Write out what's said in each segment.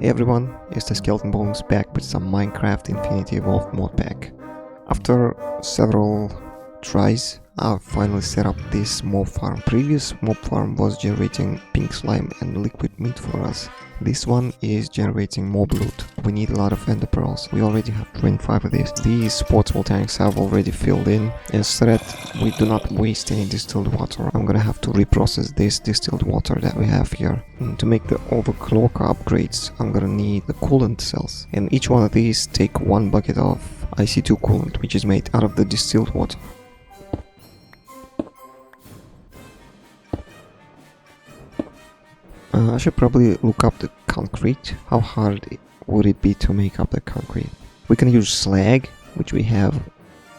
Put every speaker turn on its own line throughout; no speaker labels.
Hey everyone, it's the Skeleton Bones back with some Minecraft Infinity Evolved modpack. After several tries, I've finally set up this mob farm. Previous mob farm was generating pink slime and liquid meat for us. This one is generating mob loot. We need a lot of ender pearls. We already have 25 of these. These portable tanks have already filled in. Instead, we do not waste any distilled water. I'm gonna have to reprocess this distilled water that we have here. To make the overclock upgrades, I'm gonna need the coolant cells. And each one of these take one bucket of IC2 coolant, which is made out of the distilled water. I should probably look up the concrete. How hard would it be to make up the concrete? We can use slag, which we have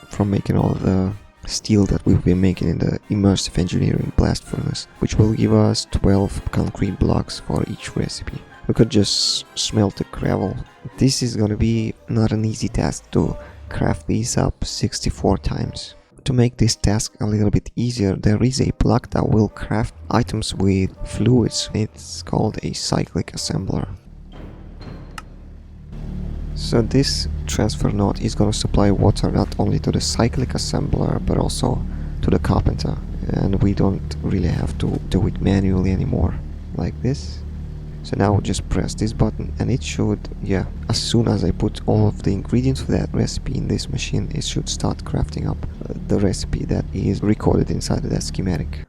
from making all the steel that we've been making in the immersive engineering blast furnace, which will give us 12 concrete blocks for each recipe. We could just smelt the gravel. This is gonna be not an easy task to craft these up 64 times. To make this task a little bit easier, there is a block that will craft items with fluids. It's called a cyclic assembler. So this transfer node is going to supply water not only to the cyclic assembler but also to the carpenter, and we don't really have to do it manually anymore like this. So now just press this button and it should, as soon as I put all of the ingredients for that recipe in this machine, it should start crafting up the recipe that is recorded inside of that schematic.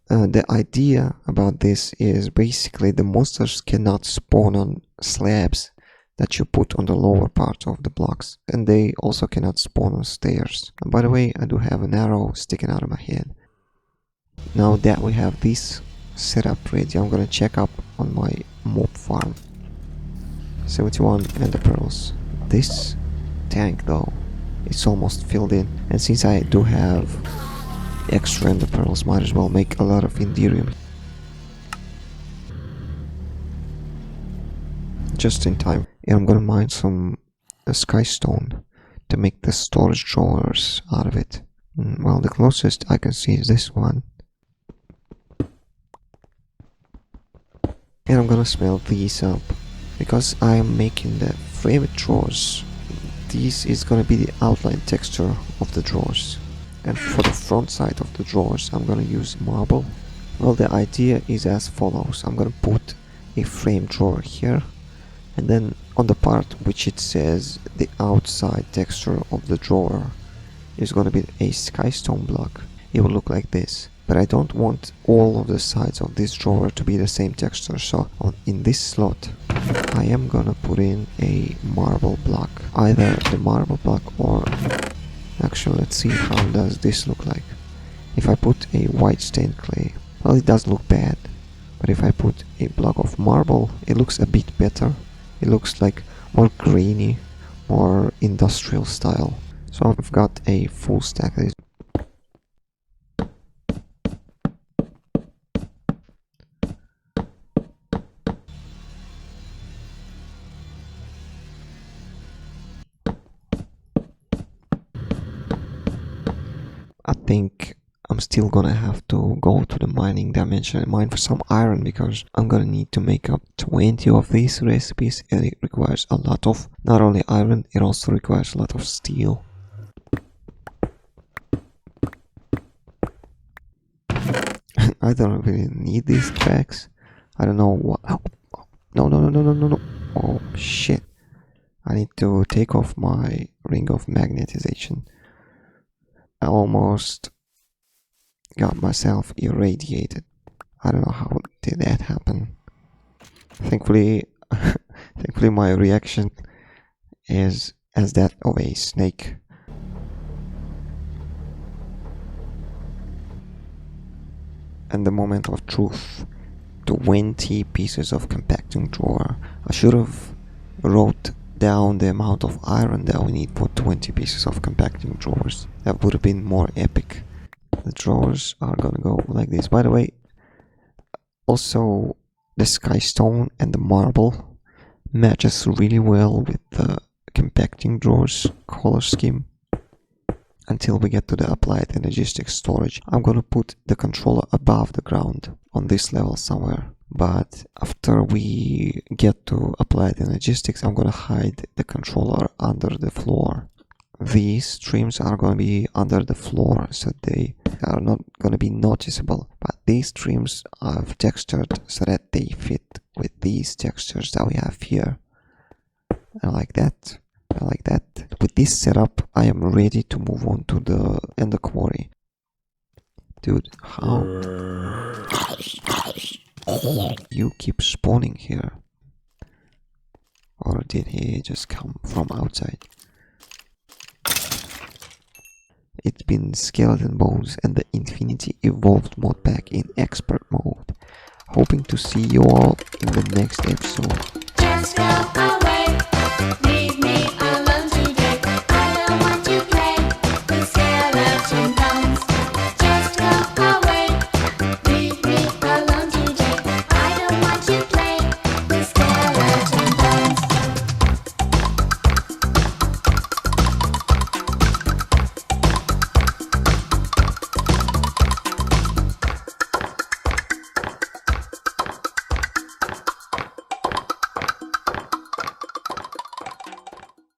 The idea about this is basically the monsters cannot spawn on slabs that you put on the lower part of the blocks, and they also cannot spawn on stairs. And by the way, I do have an arrow sticking out of my head. Now that we have this set up ready, I'm gonna check up on my mob farm. 71 ender pearls. This tank though, it's almost filled in, and since I do have extra ender pearls, might as well make a lot of enderium. Just in time. And I'm gonna mine some sky stone to make the storage drawers out of it. Well, the closest I can see is this one. And I'm gonna smelt these up because I am making the framed drawers. This is gonna be the outline texture of the drawers. And for the front side of the drawers, I'm gonna use marble. Well, the idea is as follows. I'm gonna put a frame drawer here, and then on the part which it says the outside texture of the drawer is gonna be a skystone block. It will look like this. But I don't want all of the sides of this drawer to be the same texture, so in this slot I am gonna put in a marble block. Either the marble block or... Actually, let's see how does this look like. If I put a white stained clay, well, it does look bad. But if I put a block of marble, it looks a bit better. It looks like more grainy, more industrial style. So I've got a full stack of this. I think I'm still gonna have to go to the mining dimension and mine for some iron, because I'm gonna need to make up 20 of these recipes, and it requires a lot of not only iron, it also requires a lot of steel. I don't really need these tracks. I don't know what. Oh, no. Oh shit. I need to take off my ring of magnetization. I almost got myself irradiated. I don't know how did that happen. Thankfully my reaction is as that of a snake. And the moment of truth. 20 pieces of compacting drawer. I should have wrote down the amount of iron that we need for 20 pieces of compacting drawers. That would have been more epic. The drawers are gonna go like this. By the way, also the skystone and the marble matches really well with the compacting drawers color scheme. until we get to the applied energistic storage. I'm gonna put the controller above the ground on this level somewhere. But after we get to applied energistics, I'm gonna hide the controller under the floor. These streams are gonna be under the floor, so they are not gonna be noticeable. But these streams are textured so that they fit with these textures that we have here. I like that. I like that. With this setup, I am ready to move on to the ender quarry. Dude, how? You keep spawning here. Or did he just come from outside? It's been Skeleton Bones and the Infinity Evolved modpack in expert mode. Hoping to see you all in the next episode.